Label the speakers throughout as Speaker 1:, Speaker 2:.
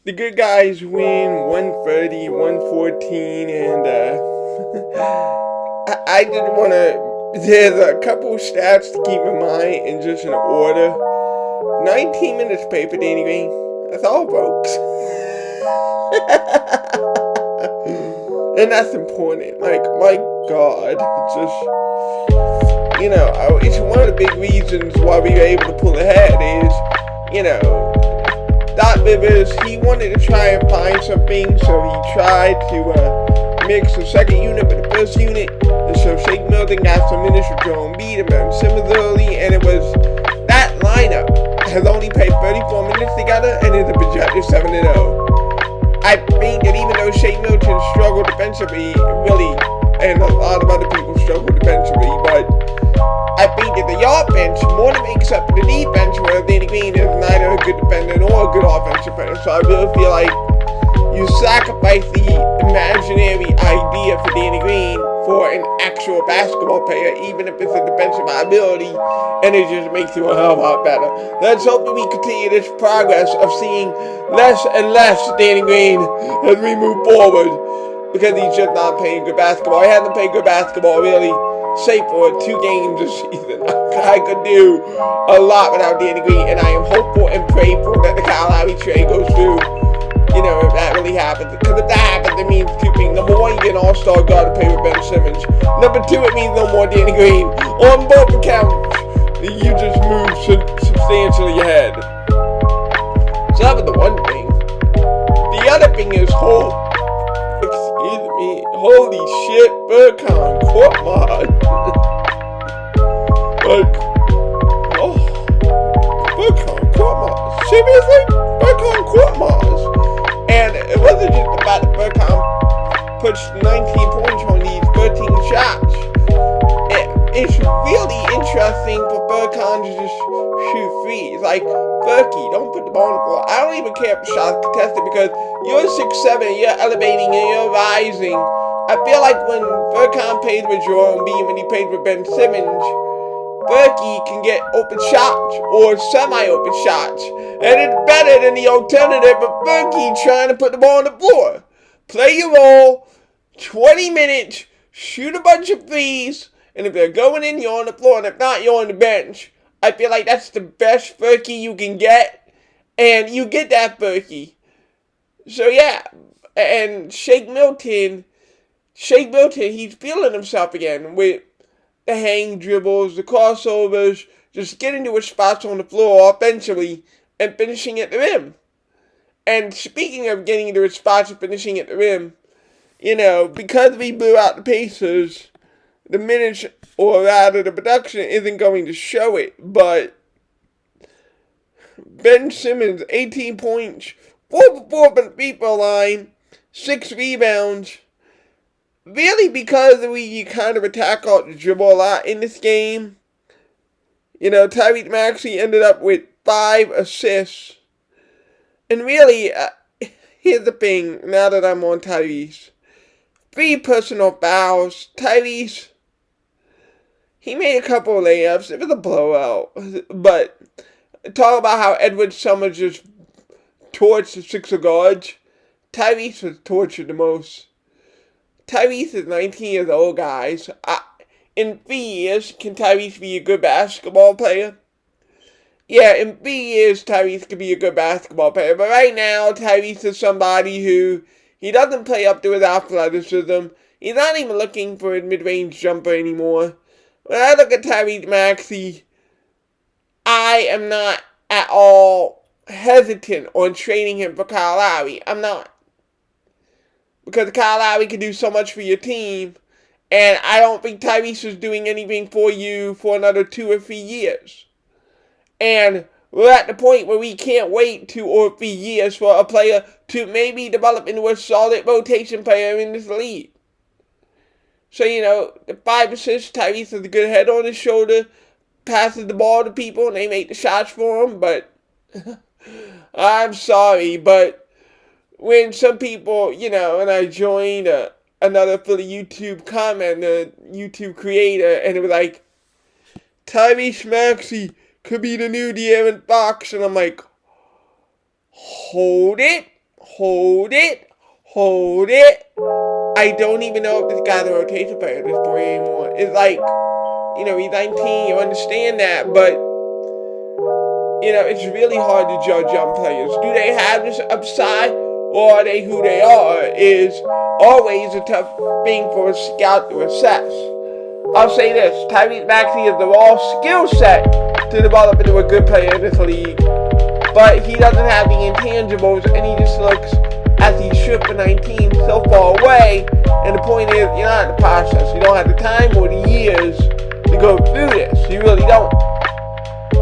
Speaker 1: The good guys win 130, 114, and I just want to. There's a couple stats to keep in mind in just an order. 19 minutes pay for Danny Green. That's all, folks. And that's important. Like, my God, just, it's one of the big reasons why we were able to pull ahead is, Doc Rivers, he wanted to try and find something, so he tried to mix the second unit with the first unit. And so Shake Milton got some minutes with Joel Embiid and Ben Simmons early, and it was that lineup has only played 34 minutes together and is a projected 7-0. I think that even though Shake Milton struggled defensively, really, and a lot of other people struggled defensively, but I think that the offense more than makes up for the defense, where Danny Green is neither a good defender nor a good offensive player. So I really feel like you sacrifice the imaginary idea for Danny Green for an actual basketball player, even if it's a defensive liability, and it just makes you a hell of a lot better. Let's hope that we continue this progress of seeing less and less Danny Green as we move forward, because he's just not playing good basketball. He hasn't played good basketball really, save for 2 games this season. I could do a lot without Danny Green, and I am hopeful and prayerful that the Kyle Lowry trade goes through. If that really happens. Because if that happens, it means 2 things. Number 1, you get an all-star guard to play with Ben Simmons. Number 2, it means no more Danny Green. On both accounts, you just move substantially ahead. So that was the one thing. The other thing is, holy shit, Burcon court mod. Burcon court mod. Seriously? Burcon court mods. And it wasn't just the fact that Burcon pushed 19 points on these 13 shots. It's really interesting for Burcon to just shoot threes. Like, Berkey, don't put the ball on the floor. I don't even care if the shot's contested, because you're 6'7", you're elevating and you're rising. I feel like when Burcon played with Joel Embiid, when he played with Ben Simmons, Berkey can get open shots or semi-open shots, and it's better than the alternative of Berkey trying to put the ball on the floor. Play your role, 20 minutes, shoot a bunch of threes, and if they're going in, you're on the floor, and if not, you're on the bench. I feel like that's the best Berkey you can get, and you get that Berkey. So yeah, and Shake Milton, he's feeling himself again with the hang dribbles, the crossovers, just getting to his spots on the floor offensively and finishing at the rim. And speaking of getting to his spots and finishing at the rim, because we blew out the Pacers, the minutes, or rather the production, isn't going to show it, but Ben Simmons, 18 points, 4 for 4 from the free throw line, 6 rebounds. Really, because we kind of attack out the dribble a lot in this game. Tyrese Maxey ended up with 5 assists. And really, here's the thing, now that I'm on Tyrese. 3 personal fouls. Tyrese, he made a couple of layups. It was a blowout. But talk about how Edward Summers just torched the Sixer guards. Tyrese was tortured the most. Tyrese is 19 years old, guys. In 3 years, can Tyrese be a good basketball player? Yeah, in 3 years, Tyrese could be a good basketball player. But right now, Tyrese is somebody who, he doesn't play up to his athleticism. He's not even looking for a mid-range jumper anymore. When I look at Tyrese Maxey, I am not at all hesitant on trading him for Kyle Lowry. I'm not. Because Kyle Lowry can do so much for your team, and I don't think Tyrese is doing anything for you for another 2 or 3 years. And we're at the point where we can't wait 2 or 3 years for a player to maybe develop into a solid rotation player in this league. So, the 5 assists, Tyrese has a good head on his shoulder, passes the ball to people, and they make the shots for him, but I'm sorry, but when some people, and I joined another Philly YouTube comment, a YouTube creator, and it was like, Tyrese Maxey could be the new De'Aaron Fox, and I'm like, hold it, hold it. I don't even know if this guy's a rotation player at this point anymore. It's like, he's 19, you understand that, but, it's really hard to judge young players. Do they have this upside, or are they who they are, is always a tough thing for a scout to assess. I'll say this, Tyrese Maxey has the raw skill set to develop into a good player in this league, but he doesn't have the intangibles, and he just looks, as he should for 19, so far away. And the point is, you're not in the process. You don't have the time or the years to go through this. You really don't.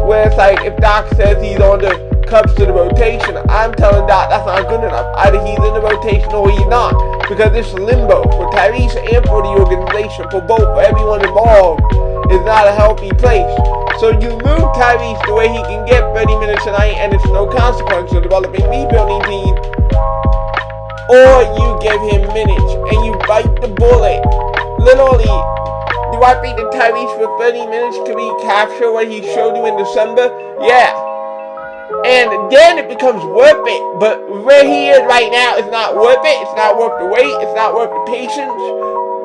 Speaker 1: Where it's like, if Doc says he's on the cusp of the rotation, I'm telling Doc that's not good enough. Either he's in the rotation or he's not. Because this limbo for Tyrese and for the organization, for both, for everyone involved, is not a healthy place. So you move Tyrese the way he can get 30 minutes a night, and it's no consequence of developing rebuilding team. Or you give him minutes and you bite the bullet. Literally, do I think that Tyrese for 30 minutes to recapture what he showed you in December? Yeah. And then it becomes worth it. But where he is right now is not worth it. It's not worth the wait. It's not worth the patience.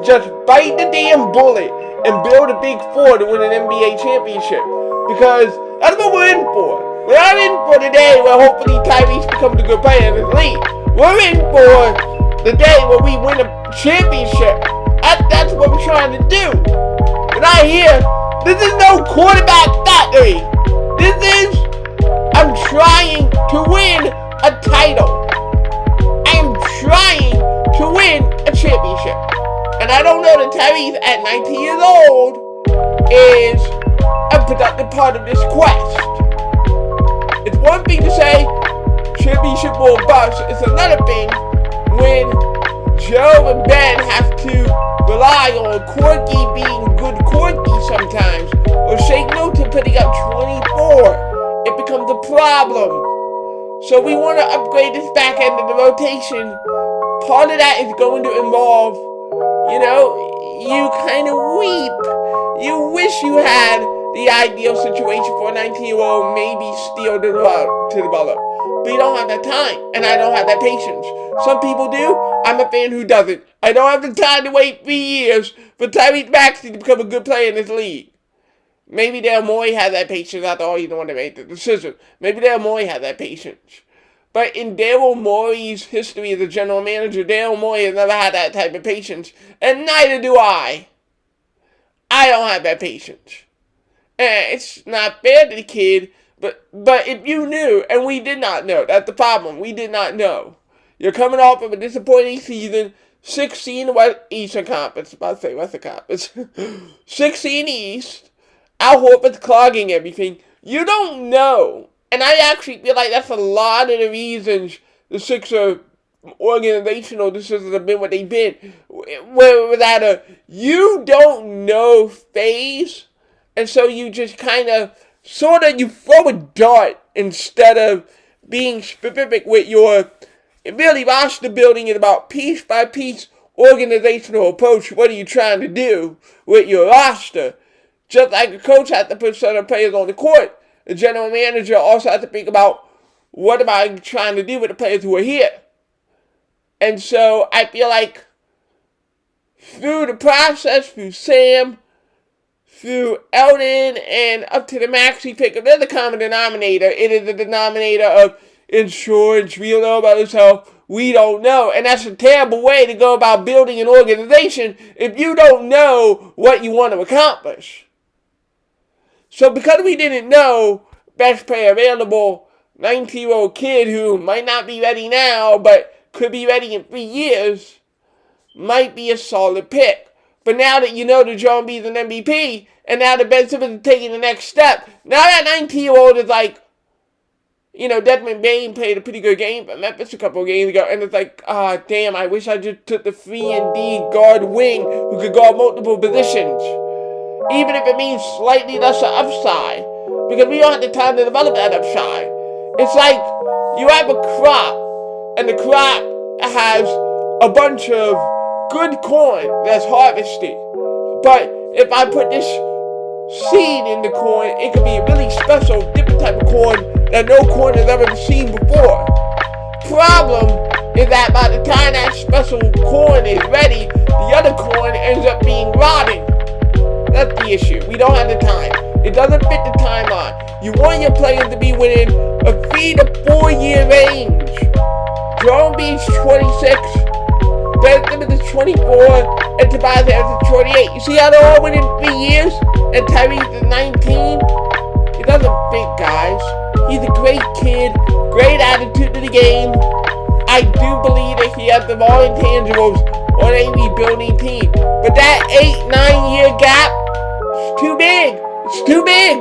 Speaker 1: Just bite the damn bullet and build a big four to win an NBA championship. Because that's what we're in for. We're not in for the day where hopefully Tyrese becomes a good player in this league. We're in for the day where we win a championship. That's what we're trying to do. But I hear, this is no quarterback factory. This is, I'm trying to win a title. I'm trying to win a championship. And I don't know that Tyrese at 19 years old is a productive part of this quest. It's one thing to say, championship or bust. It's another thing when Joe and Ben have to rely on Corky being good Corky sometimes, or Shake Milton putting up 24. It becomes a problem. So we want to upgrade this back end of the rotation. Part of that is going to involve, you kind of weep. You wish you had the ideal situation for a 19-year-old, maybe still to develop. But you don't have that time, and I don't have that patience. Some people do. I'm a fan who doesn't. I don't have the time to wait 3 years for Tyrese Maxey to become a good player in this league. Maybe Daryl Morey had that patience. After all, he's the one that made the decision. Maybe Daryl Morey had that patience. But in Daryl Morey's history as a general manager, Daryl Morey has never had that type of patience. And neither do I. I don't have that patience. And it's not fair to the kid. But if you knew, and we did not know, that's the problem. We did not know. You're coming off of a disappointing season, 16 West Eastern Conference. About to say Western Conference. 16 East. Al Horford's clogging everything. You don't know. And I actually feel like that's a lot of the reasons the Sixers organizational decisions have been what they've been. Where without a you don't know phase. And so you just kind of you throw a dart instead of being specific with your really roster building it about piece by piece organizational approach. What are you trying to do with your roster? Just like a coach has to put certain players on the court, the general manager also has to think about what am I trying to do with the players who are here. And so I feel like through the process, through Sam, through Eldon, and up to the Maxey pick, if there's a common denominator, it is the denominator of insurance, we don't know about his health, we don't know. And that's a terrible way to go about building an organization if you don't know what you want to accomplish. So because we didn't know, best player available, 19-year-old kid who might not be ready now, but could be ready in 3 years, might be a solid pick. But now that you know that Joel Embiid is an MVP, and now that Ben Simmons is taking the next step, now that 19-year-old is like, Desmond Bain played a pretty good game for Memphis a couple of games ago, and it's like, damn, I wish I just took the 3-and-D guard wing who could guard multiple positions. Even if it means slightly lesser upside, because we don't have the time to develop that upside. It's like you have a crop, and the crop has a bunch of good corn that's harvested. But if I put this seed in the corn, it could be a really special, different type of corn that no corn has ever seen before. Problem is that by the time that special corn is ready, the other corn ends up being rotten. That's the issue. We don't have the time. It doesn't fit the timeline. You want your players to be within a 3 to 4 year range. Joel Embiid's 26, Ben Simmons is 24, and Tobias Harris is 28. You see how they're all within 3 years? And Tyrese is 19? It doesn't fit, guys. He's a great kid, great attitude to the game. I do believe that he has the raw intangibles on a rebuilding team. But that 8-9 year gap is too big. It's too big.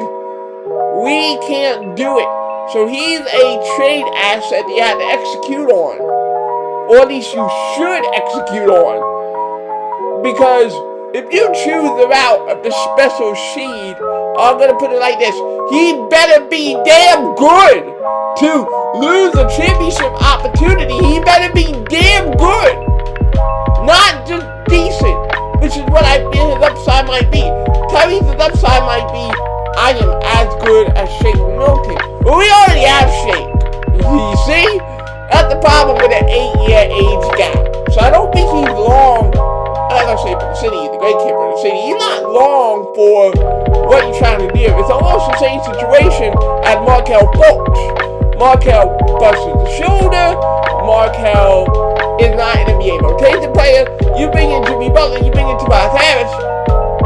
Speaker 1: We can't do it. So he's a trade asset that you have to execute on. Or at least you should execute on. Because if you choose the route of the special seed, I'm going to put it like this. He better be damn good to lose a championship opportunity. He better be damn good. Not just decent, which is what I feel his upside might be. Tyrese's upside might be, I am as good as Shake Milton. Well, we already have Shake. You see? That's the problem with an 8-year age gap. So I don't think he's long. I'm not going to say for the city, he's a great kid for the city. He's not long for what you're trying to do. It's almost the same situation as Markelle Fultz. Markelle busted the shoulder. Markelle is not an NBA rotation player. You bring in Jimmy Butler, you bring in Tobias Harris,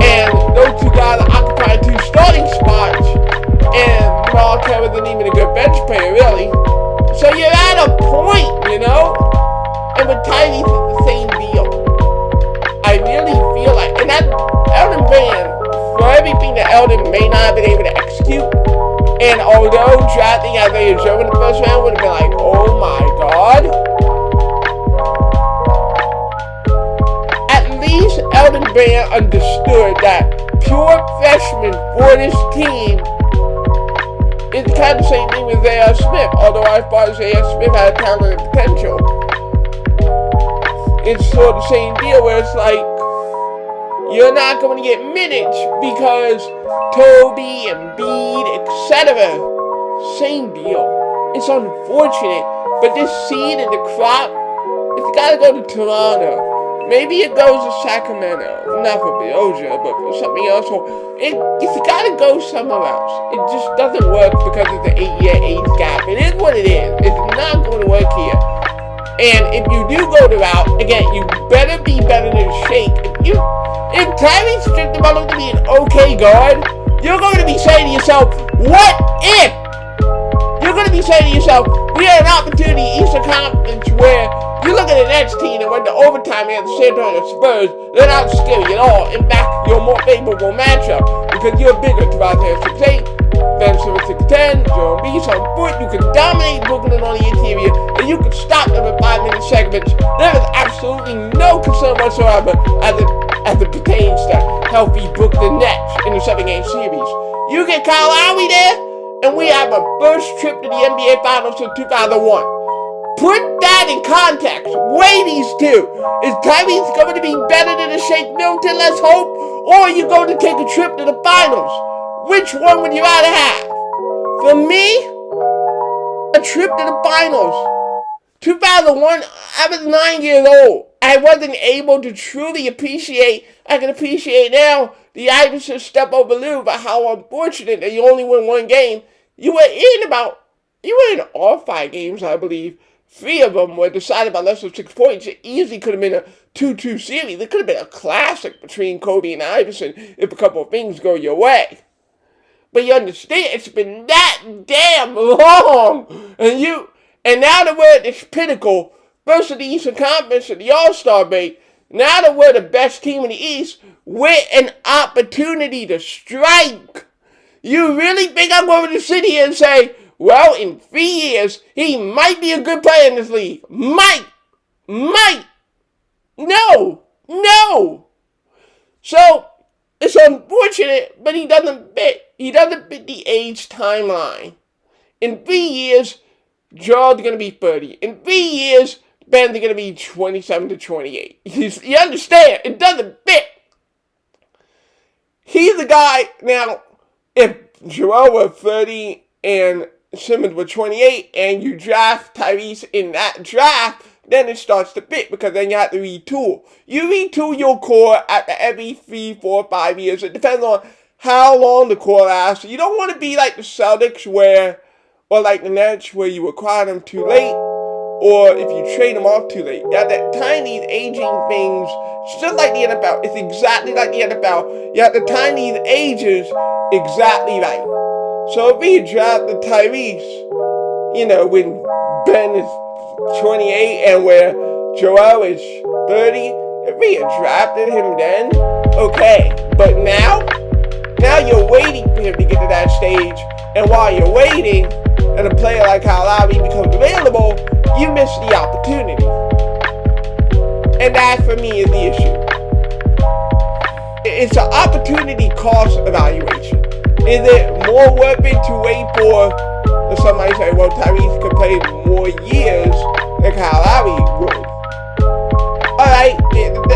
Speaker 1: and those two guys occupy 2 starting spots, and Markelle isn't even a good bench player, really. So you're at a point, you know? And with Tyrese, it's the same deal. I really feel like, and that Elton Brand, for everything that Elton may not have been able to execute, and although drafting Isaiah Joe in the first round would have been like, oh my god, at least Elton Brand understood that pure freshman for this team is kind of the same thing with J.R. Smith, although I thought J.R. Smith had talent and potential. It's sort of the same deal where it's like, you're not going to get minutes because Toby, Embiid, etc. Same deal. It's unfortunate, but this seed in the crop, it's got to go to Toronto. Maybe it goes to Sacramento. Not for Bioja, but for something else. It's got to go somewhere else. It just doesn't work because it's an 8-year age gap. It is what it is. It's not going to work here. And if you do go the route, again, you better be better than Shake. If Tyrese just developed to be an okay guard, you're going to be saying to yourself, what if? You're going to be saying to yourself, we had an opportunity in Eastern Conference where you look at the Nets team and went to overtime against the San Antonio Spurs, they're not scary at all. In fact, you're a more favorable matchup because you're bigger. Tobias Harris 6'8", Ben Simmons 6'10", Joel Embiid on foot. You can dominate Brooklyn on the interior, and you can stop them in 5-minute segments. There is absolutely no concern whatsoever as it pertains to healthy Brooklyn Nets in the 7-game series. You get Kyle Lowry there, and we have a first trip to the NBA Finals since 2001. Put that in context. Weigh these two. Is Tyrese going to be better than a Shake Milton, let's hope? Or are you going to take a trip to the finals? Which one would you rather have? For me, a trip to the finals. 2001, I was 9 years old. I wasn't able to truly appreciate, I can appreciate now, the Iverson step over Lou, but how unfortunate that you only win 1 game. You were in all 5 games, I believe. 3 of them were decided by less than 6 points. It easily could have been a 2-2 series. It could have been a classic between Kobe and Iverson if a couple of things go your way. But you understand, it's been that damn long. And now that we're at this pinnacle, first of the Eastern Conference and the All-Star break, now that we're the best team in the East, with an opportunity to strike. You really think I'm going to sit here and say, well, in 3 years, he might be a good player in this league? Might. No. So, it's unfortunate, but he doesn't fit. He doesn't fit the age timeline. In 3 years, Joel's going to be 30. In 3 years, Ben's going to be 27 to 28. You understand? It doesn't fit. He's the guy, now, if Joel were 30 and Simmons were 28, and you draft Tyrese in that draft, then it starts to fit because then you have to retool. You retool your core after every 3, 4, 5 years. It depends on how long the core lasts. You don't want to be like the Celtics or like the Nets where you acquire them too late, or if you trade them off too late. At that time, these aging things, it's just like the NFL. It's exactly like the NFL. You have to time these ages exactly right. So if we drafted Tyrese, when Ben is 28 and where Joel is 30, if we had drafted him then, okay. But now you're waiting for him to get to that stage, and while you're waiting, and a player like Lowry becomes available, you miss the opportunity. And that, for me, is the issue. It's an opportunity cost evaluation. Is it more worth it to wait for somebody say, well, Tyrese could play more years than Lowry would? Alright,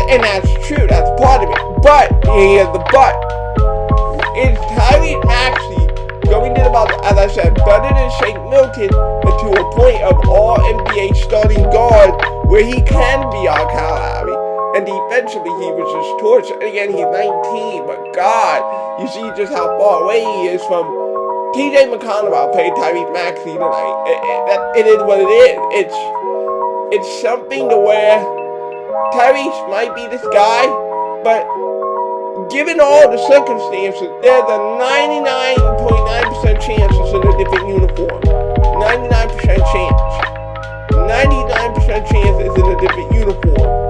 Speaker 1: and that's true, that's part of it. But, here's the but. Is Tyrese actually going to develop, as I said, better than Shake Milton to a point of all NBA starting guard where he can be our Lowry? And defensively, he was just torched. And again, he's 19, but God, you see just how far away he is from TJ McConnell. Played Tyrese Maxey tonight. It is what it is. It's something to where Tyrese might be this guy, but given all the circumstances, there's a 99.9% chance it's in a different uniform. 99% chance. 99% chance it's in a different uniform.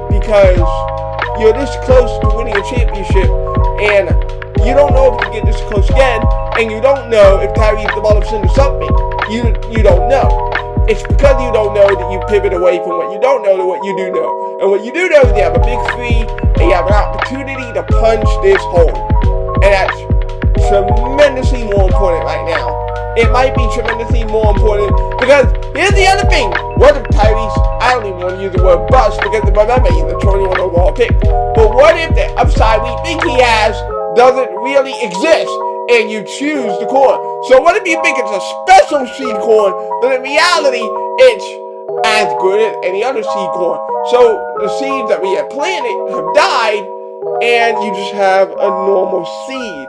Speaker 1: Because you're this close to winning a championship, and you don't know if you get this close again, and you don't know if Tyrese develops into something. You don't know. It's because you don't know that you pivot away from what you don't know to what you do know. And what you do know is you have a big three, and you have an opportunity to punch this hole. And that's tremendously more important right now. It might be tremendously more important because here's the other thing. What if Tyrese, I don't even want to use the word bust because remember, he's a 21 overall pick. But what if the upside we think he has doesn't really exist and you choose the corn? So what if you think it's a special seed corn, but in reality, it's as good as any other seed corn? So the seeds that we have planted have died and you just have a normal seed.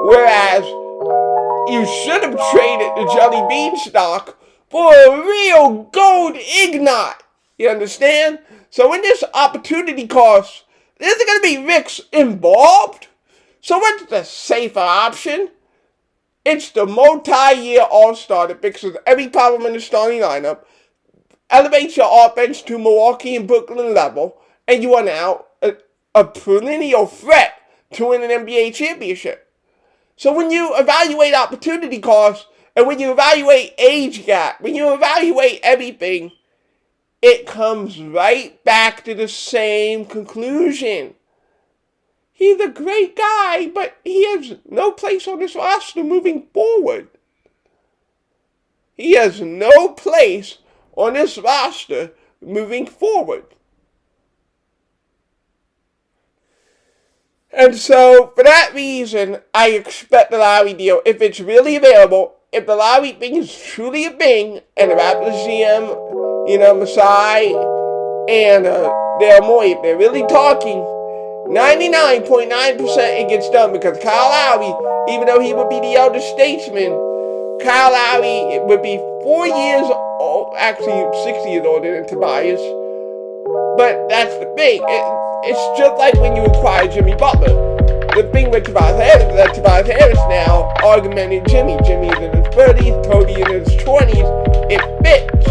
Speaker 1: Whereas you should have traded the jelly bean stock for a real gold ignite. You understand? So in this opportunity cost, there's going to be risks involved. So what's the safer option? It's the multi-year all-star that fixes every problem in the starting lineup, elevates your offense to Milwaukee and Brooklyn level, and you are now a perennial threat to win an NBA championship. So when you evaluate opportunity costs, and when you evaluate age gap, when you evaluate everything, it comes right back to the same conclusion. He's a great guy, but he has no place on this roster moving forward. He has no place on this roster moving forward. And so, for that reason, I expect the Lowry deal, if it's really available, if the Lowry thing is truly a thing, and the Raptors GM, Masai, and Daryl Morey, if they're really talking, 99.9% it gets done, because Kyle Lowry, even though he would be the elder statesman, Kyle Lowry would be 4 years old, actually 6 years older than Tobias. But that's the thing. It's just like when you acquire Jimmy Butler. The thing with Tobias Harris is that Tobias Harris now augmented Jimmy. Jimmy's in his 30s, Cody in his 20s. It fits.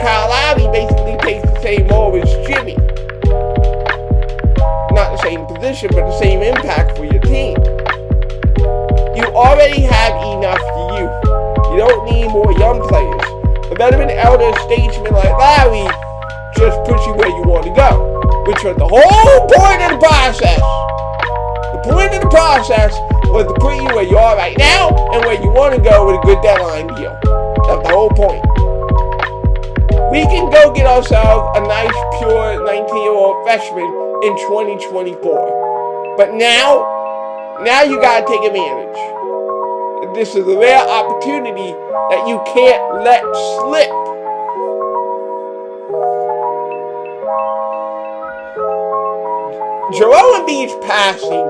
Speaker 1: Kyle Lowry basically takes the same role as Jimmy. Not the same position, but the same impact for your team. You already have enough youth. You don't need more young players. A veteran elder statesman like Lowry just puts you where you want to go, which was the whole point of the process. The point of the process was to put you where you are right now and where you want to go with a good deadline deal. That's the whole point. We can go get ourselves a nice, pure 19-year-old freshman in 2024. But now you gotta take advantage. This is a rare opportunity that you can't let slip. Joel Embiid's passing.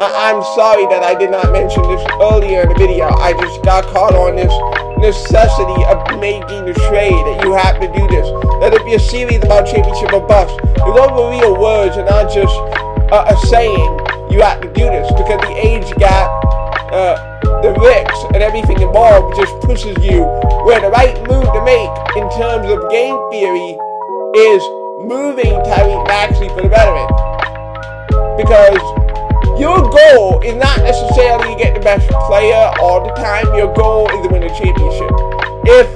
Speaker 1: I'm sorry that I did not mention this earlier in the video. I just got caught on this necessity of making the trade that you have to do this. That if you're serious about championship or bust, those are real words and not just a saying. You have to do this because the age gap, the risks, and everything involved just pushes you where the right move to make in terms of game theory is moving Tyrese Maxey for the veteran. Because your goal is not necessarily to get the best player all the time. Your goal is to win a championship. If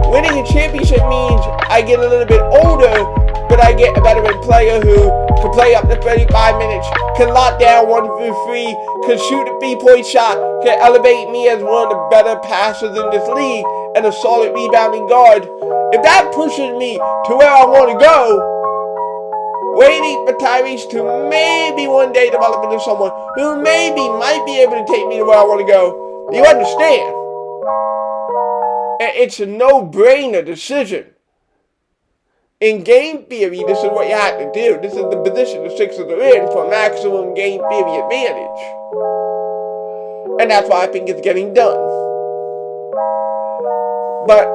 Speaker 1: winning a championship means I get a little bit older, but I get a veteran player who can play up to 35 minutes, can lock down 1 through 3, can shoot a 3-point shot, can elevate me as one of the better passers in this league, and a solid rebounding guard, if that pushes me to where I want to go, waiting for Tyrese to maybe one day develop into someone who maybe might be able to take me to where I want to go. You understand? It's a no-brainer decision. In game theory, this is what you have to do. This is the position the Sixers are in for maximum game theory advantage. And that's why I think it's getting done. But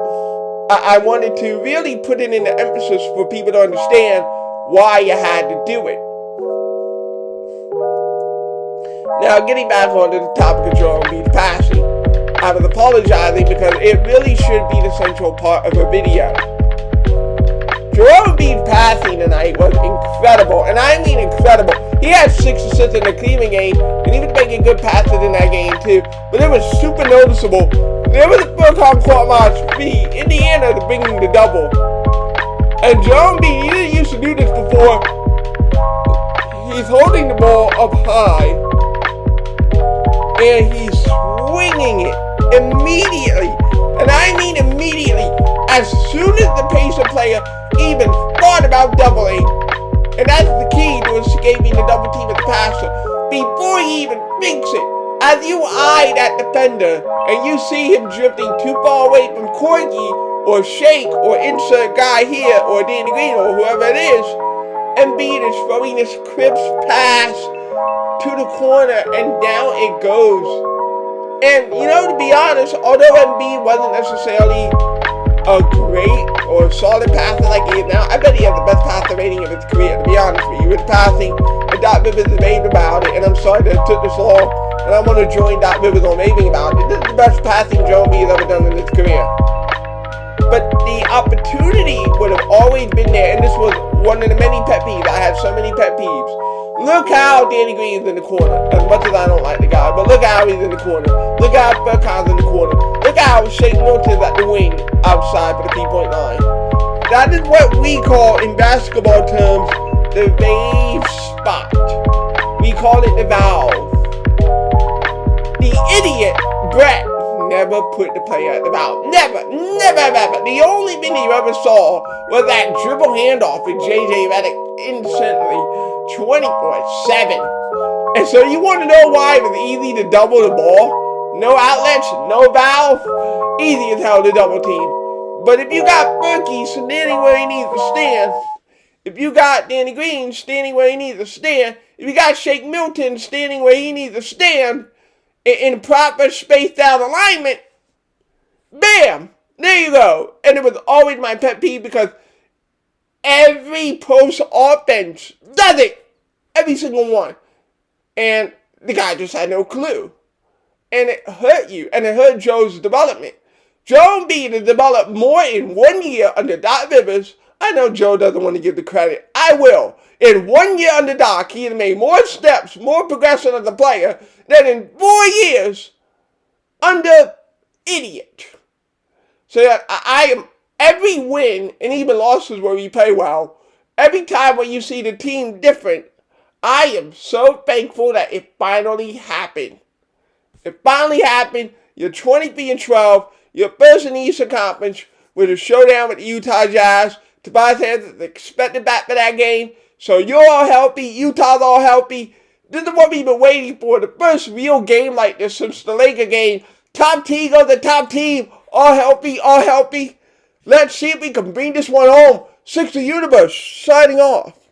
Speaker 1: I wanted to really put it into emphasis for people to understand why you had to do it. Now, getting back onto the topic of Joel Embiid passing, I was apologizing because it really should be the central part of a video. Joel Embiid passing tonight was incredible, and I mean incredible. He had 6 assists in the Cleveland game, and he was making good passes in that game too, but it was super noticeable. There was a first half court march speed, Indiana to bringing the double. And Joel Embiid, he didn't used to do this before. He's holding the ball up high, and he's swinging it immediately. And I mean immediately. As soon as the Pacer player even thought about doubling, and that's the key to escaping the double team of the passer, before he even thinks it, as you eye that defender, and you see him drifting too far away from Corgi, or Shake, or insert guy here, or Danny Green, or whoever it is, Embiid is throwing this crisp pass to the corner, and down it goes. And, to be honest, although Embiid wasn't necessarily a great or solid passer like he is now, I bet he has the best passer rating of his career, to be honest with you. With passing, and Doc Rivers is raving about it, and I'm sorry that it took this long, and I want to join Doc Rivers on raving about it. This is the best passing Joel Embiid has ever done in his career. But the opportunity would have always been there, and this was one of the many pet peeves. I had so many pet peeves. Look how Danny Green's in the corner. As much as I don't like the guy, but look how he's in the corner. Look how Burkhart's in the corner. Look how Shake Milton's at the wing outside for the 3-point line. That is what we call, in basketball terms, the wave spot. We call it the valve. The idiot, Brett, never put the player at the valve. Never. The only thing you ever saw was that dribble handoff with J.J. Redick instantly 24/7. And so you want to know why it was easy to double the ball? No outlets, no valve, easy as hell to double team. But if you got Berkey standing where he needs to stand, if you got Danny Green standing where he needs to stand, if you got Shake Milton standing where he needs to stand, in proper spaced out alignment, bam, there you go. And it was always my pet peeve because every post offense does it. Every single one. And the guy just had no clue. And it hurt you. And it hurt Joe's development. Joel Embiid has developed more in 1 year under Doc Rivers. I know Joe doesn't want to give the credit. I will. In 1 year under Doc, he has made more steps, more progression as a player than in 4 years under idiot. So that I am, every win, and even losses where we play well, every time when you see the team different, I am so thankful that it finally happened. It finally happened. You're 23-12. Your first in the Eastern Conference with a showdown with the Utah Jazz. Tobias Harris is expected back for that game. So you're all healthy. Utah's all healthy. This is what we've been waiting for. The first real game like this since the Laker game. Top team goes to top team. All healthy, all healthy. Let's see if we can bring this one home. Sixer Universe, signing off.